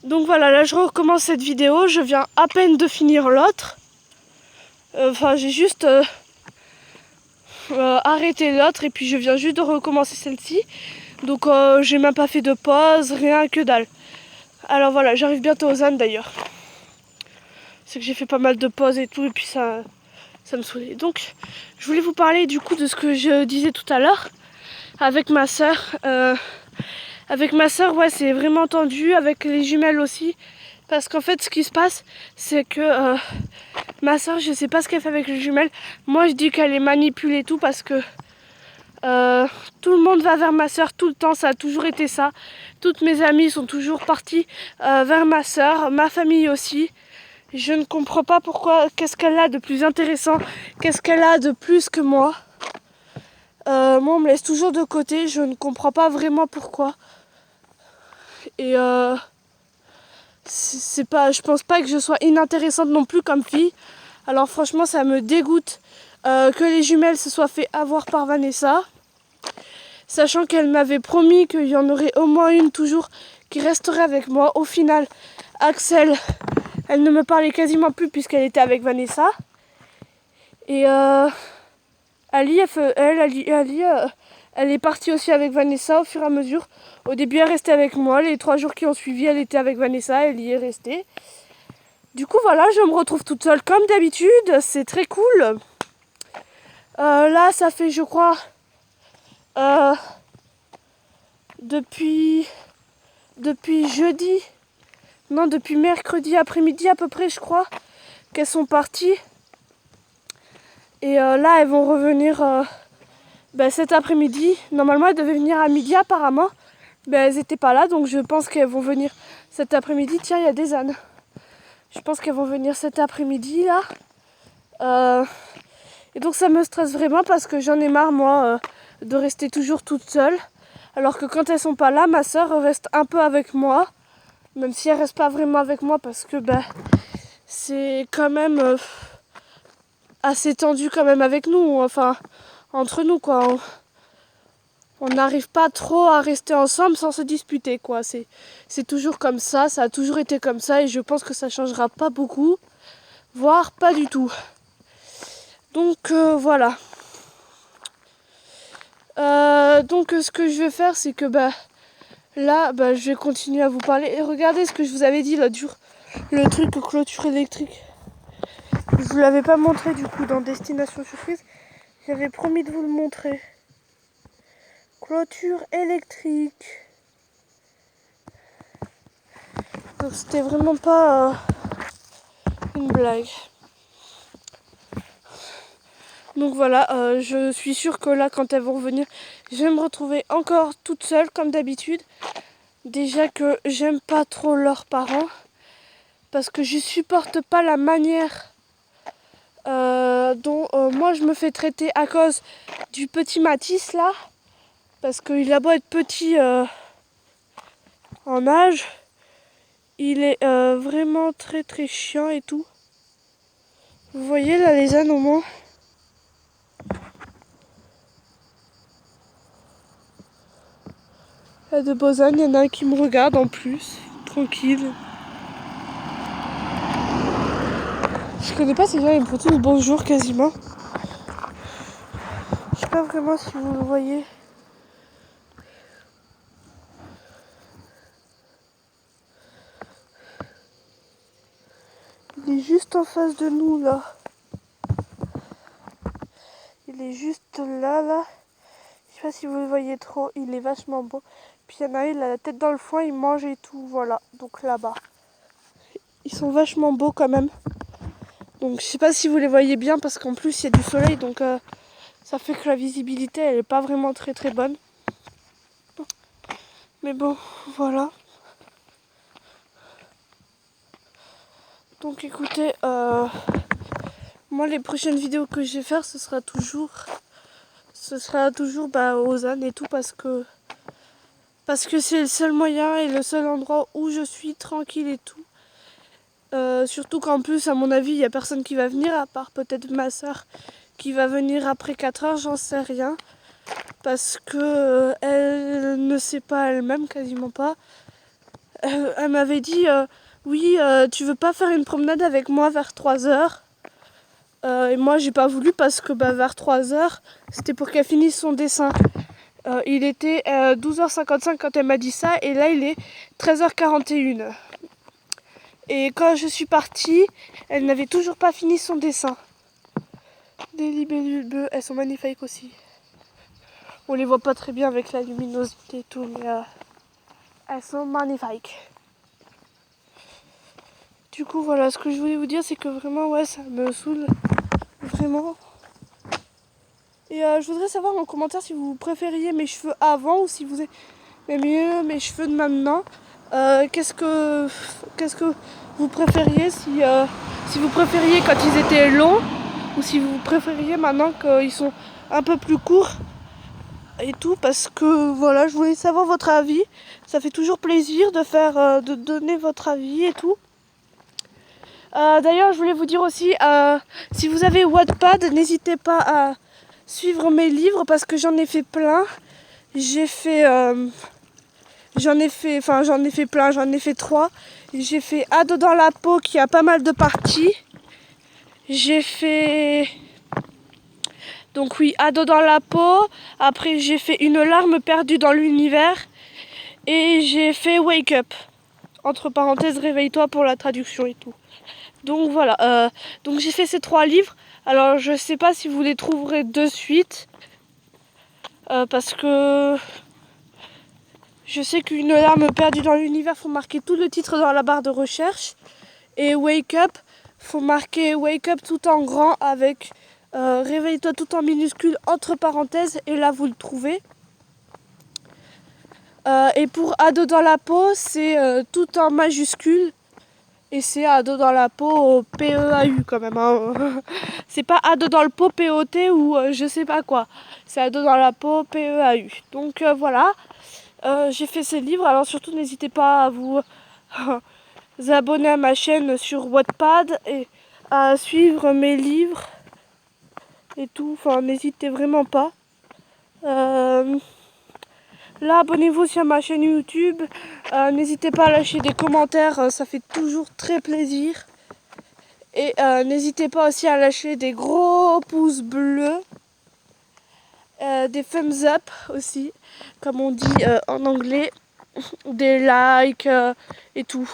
Donc voilà, là je recommence cette vidéo, je viens à peine de finir l'autre. Enfin j'ai juste arrêté l'autre et puis je viens juste de recommencer celle-ci. Donc j'ai même pas fait de pause, rien que dalle. Alors voilà, j'arrive bientôt aux ânes d'ailleurs. C'est que j'ai fait pas mal de pauses et tout et puis ça me saoulait. Donc je voulais vous parler du coup de ce que je disais tout à l'heure avec ma soeur. Avec ma soeur, ouais, c'est vraiment tendu, avec les jumelles aussi. Parce qu'en fait, ce qui se passe, c'est que ma soeur, je sais pas ce qu'elle fait avec les jumelles. Moi, je dis qu'elle les manipule et tout parce que tout le monde va vers ma soeur tout le temps. Ça a toujours été ça. Toutes mes amies sont toujours parties vers ma soeur, ma famille aussi. Je ne comprends pas pourquoi, qu'est-ce qu'elle a de plus intéressant, qu'est-ce qu'elle a de plus que moi. Moi, on me laisse toujours de côté, je ne comprends pas vraiment pourquoi. Et je pense pas que je sois inintéressante non plus comme fille. Alors franchement, ça me dégoûte que les jumelles se soient fait avoir par Vanessa. Sachant qu'elle m'avait promis qu'il y en aurait au moins une toujours qui resterait avec moi. Au final, Axel, elle ne me parlait quasiment plus puisqu'elle était avec Vanessa. Et Ali, elle est partie aussi avec Vanessa au fur et à mesure. Au début, elle restait avec moi. Les 3 jours qui ont suivi, elle était avec Vanessa. Elle y est restée. Du coup, voilà, je me retrouve toute seule comme d'habitude. C'est très cool. Là, ça fait, je crois, depuis jeudi, non, depuis mercredi après-midi à peu près, je crois, qu'elles sont parties. Et là, elles vont revenir cet après-midi. Normalement, elles devaient venir à midi apparemment. Mais elles n'étaient pas là, donc je pense qu'elles vont venir cet après-midi. Tiens, il y a des ânes. Je pense qu'elles vont venir cet après-midi, là. Et donc ça me stresse vraiment parce que j'en ai marre, moi, de rester toujours toute seule. Alors que quand elles sont pas là, ma soeur reste un peu avec moi. Même si elle reste pas vraiment avec moi parce que c'est quand même assez tendu quand même avec nous. Enfin, entre nous, quoi. On n'arrive pas trop à rester ensemble sans se disputer, quoi. C'est toujours comme ça a toujours été comme ça et je pense que ça changera pas beaucoup, voire pas du tout. Donc voilà. Donc ce que je vais faire, c'est que là, je vais continuer à vous parler. Et regardez ce que je vous avais dit l'autre jour, le truc clôture électrique. Je vous l'avais pas montré du coup dans Destination Surprise. J'avais promis de vous le montrer. Clôture électrique. Donc c'était vraiment pas une blague. Donc voilà, je suis sûre que là, quand elles vont revenir, je vais me retrouver encore toute seule comme d'habitude. Déjà que j'aime pas trop leurs parents. Parce que je supporte pas la manière dont moi je me fais traiter à cause du petit Mathis là. Parce qu'il a beau être petit en âge, il est vraiment très très chiant et tout. Vous voyez là les ânes au moins. Il y a de beaux ânes, il y en a un qui me regarde en plus, tranquille. Je connais pas ces gens, ils me font tous bonjour quasiment. Je sais pas vraiment si vous le voyez. Il est juste en face de nous là. Il est juste là. Je sais pas si vous le voyez trop, il est vachement beau. Puis il y en a un, il a la tête dans le foin, il mange et tout, voilà. Donc là-bas. Ils sont vachement beaux quand même. Donc je sais pas si vous les voyez bien parce qu'en plus il y a du soleil, donc ça fait que la visibilité elle est pas vraiment très très bonne. Mais bon, voilà. Donc écoutez, moi les prochaines vidéos que je vais faire ce sera toujours aux ânes et tout parce que c'est le seul moyen et le seul endroit où je suis tranquille et tout. Surtout qu'en plus, à mon avis, il n'y a personne qui va venir, à part peut-être ma soeur qui va venir après 4 heures, j'en sais rien. Parce que elle ne sait pas elle-même, quasiment pas. Elle m'avait dit oui, tu veux pas faire une promenade avec moi vers 3h? Et moi j'ai pas voulu parce que vers 3h c'était pour qu'elle finisse son dessin. Il était 12h55 quand elle m'a dit ça et là il est 13h41. Et quand je suis partie, elle n'avait toujours pas fini son dessin. Des libellules bleues, elles sont magnifiques aussi. On les voit pas très bien avec la luminosité et tout, mais elles sont magnifiques. Du coup voilà, ce que je voulais vous dire c'est que vraiment ouais ça me saoule. Vraiment. Et je voudrais savoir en commentaire si vous préfériez mes cheveux avant ou si vous aimez mieux mes cheveux de maintenant. Qu'est-ce que vous préfériez si vous préfériez quand ils étaient longs ou si vous préfériez maintenant qu'ils sont un peu plus courts et tout, parce que voilà, je voulais savoir votre avis. Ça fait toujours plaisir de donner votre avis et tout. D'ailleurs, je voulais vous dire aussi, si vous avez Wattpad, n'hésitez pas à suivre mes livres parce que j'en ai fait plein. J'en ai fait plein, j'en ai fait 3. J'ai fait Ado dans la peau qui a pas mal de parties. J'ai fait donc oui, Ado dans la peau. Après j'ai fait Une larme perdue dans l'univers. Et j'ai fait Wake Up. Entre parenthèses, réveille-toi pour la traduction et tout. Donc voilà, donc j'ai fait ces 3 livres. Alors je sais pas si vous les trouverez de suite. Parce que je sais qu'Une larme perdue dans l'univers, faut marquer tout le titre dans la barre de recherche. Et Wake Up, faut marquer Wake Up tout en grand avec réveille-toi tout en minuscule entre parenthèses. Et là vous le trouvez. Et pour Ado dans la peau, c'est tout en majuscule. Et c'est Ado dans la peau P-E-A-U quand même. Hein. C'est pas Ado dans le pot P-O-T ou je sais pas quoi. C'est Ado dans la peau P-E-A-U. Donc voilà. J'ai fait ces livres. Alors surtout n'hésitez pas à vous abonner à ma chaîne sur Wattpad et à suivre mes livres et tout. Enfin n'hésitez vraiment pas. Là, abonnez-vous aussi à ma chaîne YouTube. N'hésitez pas à lâcher des commentaires, ça fait toujours très plaisir. Et n'hésitez pas aussi à lâcher des gros pouces bleus. Des thumbs up aussi, comme on dit en anglais. Des likes et tout.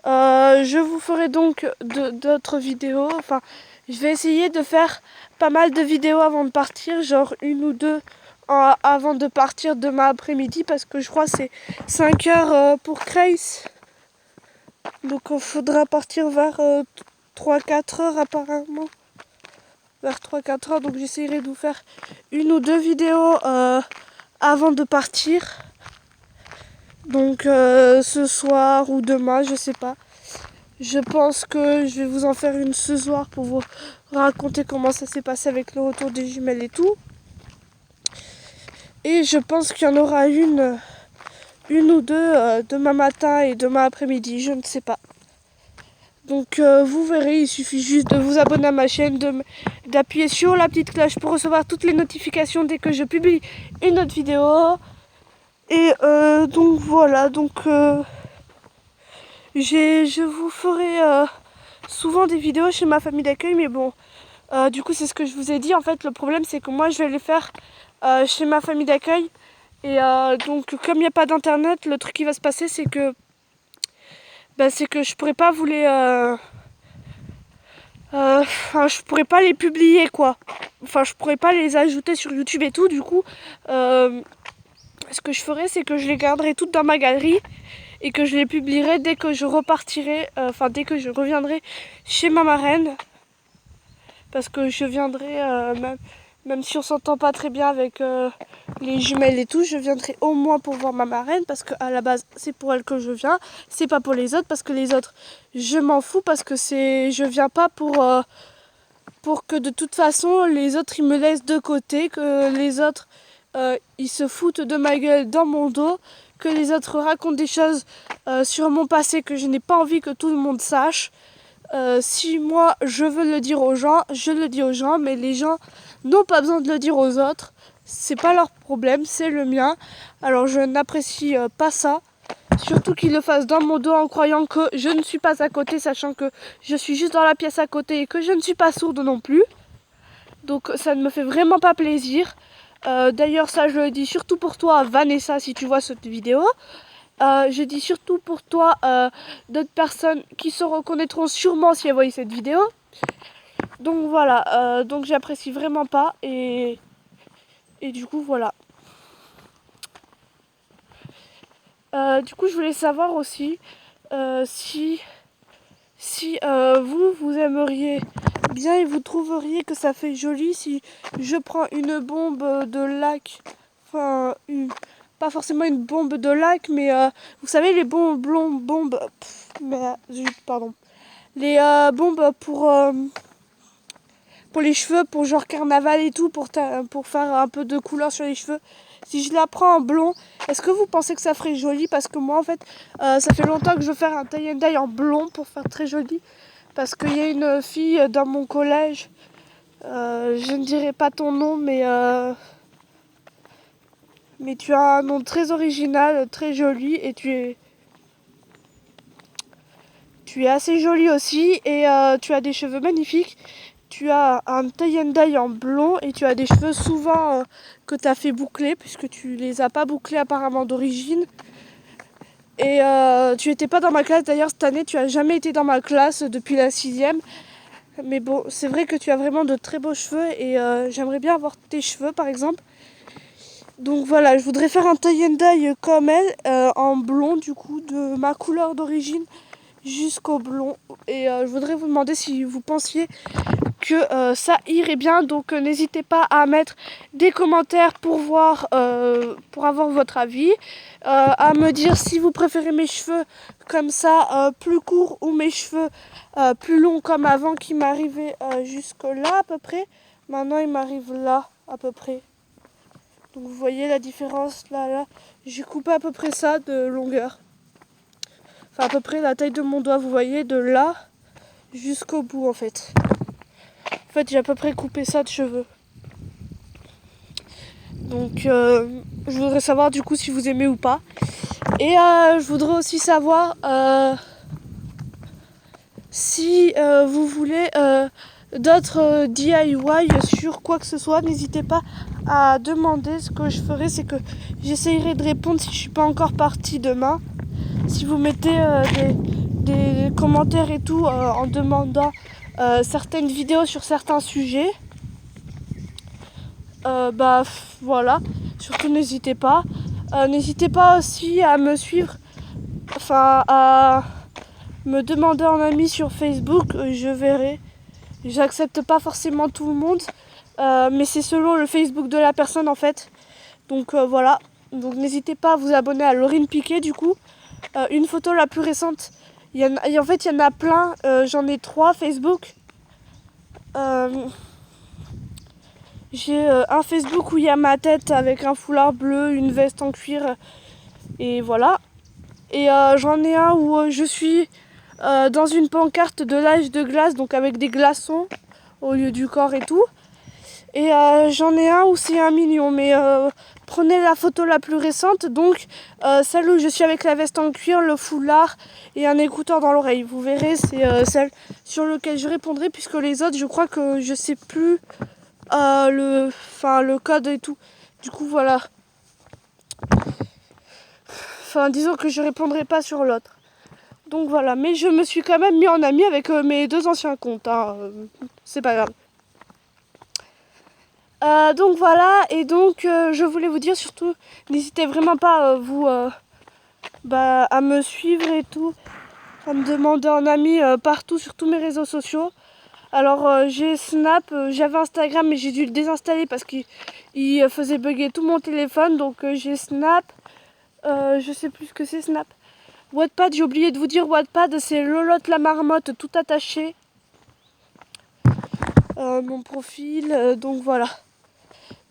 Je vous ferai donc d'autres vidéos. Enfin, je vais essayer de faire pas mal de vidéos avant de partir, genre 1 ou 2 avant de partir demain après-midi, parce que je crois que c'est 5 heures pour Grace. Donc il faudra partir vers 3-4 heures apparemment. Vers 3-4 heures, donc j'essaierai de vous faire 1 ou 2 vidéos avant de partir. Donc ce soir ou demain, je sais pas. Je pense que je vais vous en faire une ce soir pour vous raconter comment ça s'est passé avec le retour des jumelles et tout. Et je pense qu'il y en aura une ou deux demain matin et demain après-midi, je ne sais pas. Donc vous verrez, il suffit juste de vous abonner à ma chaîne, d'appuyer sur la petite cloche pour recevoir toutes les notifications dès que je publie une autre vidéo. Et donc voilà, donc je vous ferai souvent des vidéos chez ma famille d'accueil, mais bon, du coup c'est ce que je vous ai dit. En fait le problème c'est que moi je vais les faire chez ma famille d'accueil. Et donc comme il n'y a pas d'internet, le truc qui va se passer c'est que je pourrais pas vous les je pourrais pas les publier quoi. Enfin je pourrais pas les ajouter sur YouTube et tout. Du coup ce que je ferai c'est que je les garderai toutes dans ma galerie et que je les publierai dès que je repartirai, dès que je reviendrai chez ma marraine. Parce que je viendrai même si on s'entend pas très bien avec les jumelles et tout, je viendrai au moins pour voir ma marraine, parce qu'à la base c'est pour elle que je viens, c'est pas pour les autres, parce que les autres je m'en fous, parce que je viens pas pour que de toute façon les autres ils me laissent de côté, que les autres ils se foutent de ma gueule dans mon dos, que les autres racontent des choses sur mon passé que je n'ai pas envie que tout le monde sache. Si moi je veux le dire aux gens, je le dis aux gens, mais les gens n'ont pas besoin de le dire aux autres. c'est pas leur problème, c'est le mien. Alors je n'apprécie pas ça. Surtout qu'ils le fassent dans mon dos en croyant que je ne suis pas à côté, sachant que je suis juste dans la pièce à côté et que je ne suis pas sourde non plus. Donc ça ne me fait vraiment pas plaisir. D'ailleurs ça je le dis surtout pour toi Vanessa si tu vois cette vidéo. Je dis surtout pour toi d'autres personnes qui se reconnaîtront sûrement si elles voient cette vidéo. Donc voilà, donc j'apprécie vraiment pas et du coup voilà. Du coup je voulais savoir aussi si vous aimeriez bien et vous trouveriez que ça fait joli si je prends une bombe de lac, enfin pas forcément une bombe de lac, mais vous savez les bombes, pardon, les bombes pour les cheveux, pour genre carnaval et tout, pour faire un peu de couleur sur les cheveux. Si je la prends en blond, est-ce que vous pensez que ça ferait joli? Parce que moi en fait, ça fait longtemps que je veux faire un tie and dye en blond pour faire très joli. Parce qu'il y a une fille dans mon collège, je ne dirai pas ton nom, mais tu as un nom très original, très joli, et tu es assez jolie aussi, et tu as des cheveux magnifiques. Tu as un tie and dye en blond et tu as des cheveux souvent que tu as fait boucler, puisque tu les as pas bouclés apparemment d'origine. Et tu n'étais pas dans ma classe, d'ailleurs cette année tu as jamais été dans ma classe depuis la 6e. Mais bon, c'est vrai que tu as vraiment de très beaux cheveux et j'aimerais bien avoir tes cheveux par exemple. Donc voilà, je voudrais faire un tie and dye comme elle, en blond du coup, de ma couleur d'origine jusqu'au blond. Et je voudrais vous demander si vous pensiez que ça irait bien. Donc n'hésitez pas à mettre des commentaires pour voir, pour avoir votre avis. À me dire si vous préférez mes cheveux comme ça, plus courts, ou mes cheveux plus longs comme avant qui m'arrivaient jusque là à peu près. Maintenant ils m'arrivent là à peu près. Donc vous voyez la différence là. J'ai coupé à peu près ça de longueur. Enfin à peu près la taille de mon doigt, vous voyez, de là jusqu'au bout en fait. En fait j'ai à peu près coupé ça de cheveux. Donc je voudrais savoir du coup si vous aimez ou pas. Et je voudrais aussi savoir si vous voulez d'autres DIY sur quoi que ce soit. N'hésitez pas à demander. Ce que je ferai, c'est que j'essayerai de répondre si je suis pas encore partie demain. Si vous mettez des commentaires et tout en demandant certaines vidéos sur certains sujets, voilà, surtout n'hésitez pas. N'hésitez pas aussi à me suivre, enfin à me demander en ami sur Facebook, je verrai. J'accepte pas forcément tout le monde, mais c'est selon le Facebook de la personne en fait. Donc voilà, donc n'hésitez pas à vous abonner à Laurine Piquet du coup. Une photo la plus récente, en fait il y en a plein, j'en ai 3 Facebook. J'ai un Facebook où il y a ma tête avec un foulard bleu, une veste en cuir et voilà. Et j'en ai un où je suis dans une pancarte de l'âge de glace, donc avec des glaçons au lieu du corps et tout. Et j'en ai un où c'est un mignon, mais prenez la photo la plus récente, donc celle où je suis avec la veste en cuir, le foulard et un écouteur dans l'oreille. Vous verrez, c'est celle sur laquelle je répondrai, puisque les autres, je crois que je sais plus le code et tout. Du coup, voilà. Enfin, disons que je répondrai pas sur l'autre. Donc voilà, mais je me suis quand même mis en ami avec mes 2 anciens comptes, hein. C'est pas grave. Donc voilà, et donc je voulais vous dire surtout, n'hésitez vraiment pas à me suivre et tout, à me demander en ami partout sur tous mes réseaux sociaux. Alors j'ai Snap, j'avais Instagram mais j'ai dû le désinstaller parce qu'il faisait bugger tout mon téléphone. Donc j'ai Snap, je sais plus ce que c'est Snap. Wattpad, j'ai oublié de vous dire, Wattpad c'est Lolotte la marmotte tout attaché. Mon profil, donc voilà.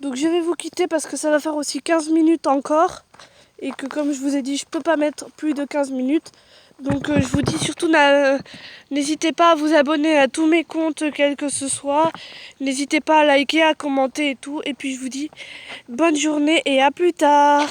Donc je vais vous quitter parce que ça va faire aussi 15 minutes encore. Et que comme je vous ai dit, je peux pas mettre plus de 15 minutes. Donc je vous dis surtout, n'hésitez pas à vous abonner à tous mes comptes, quels que ce soit. N'hésitez pas à liker, à commenter et tout. Et puis je vous dis bonne journée et à plus tard.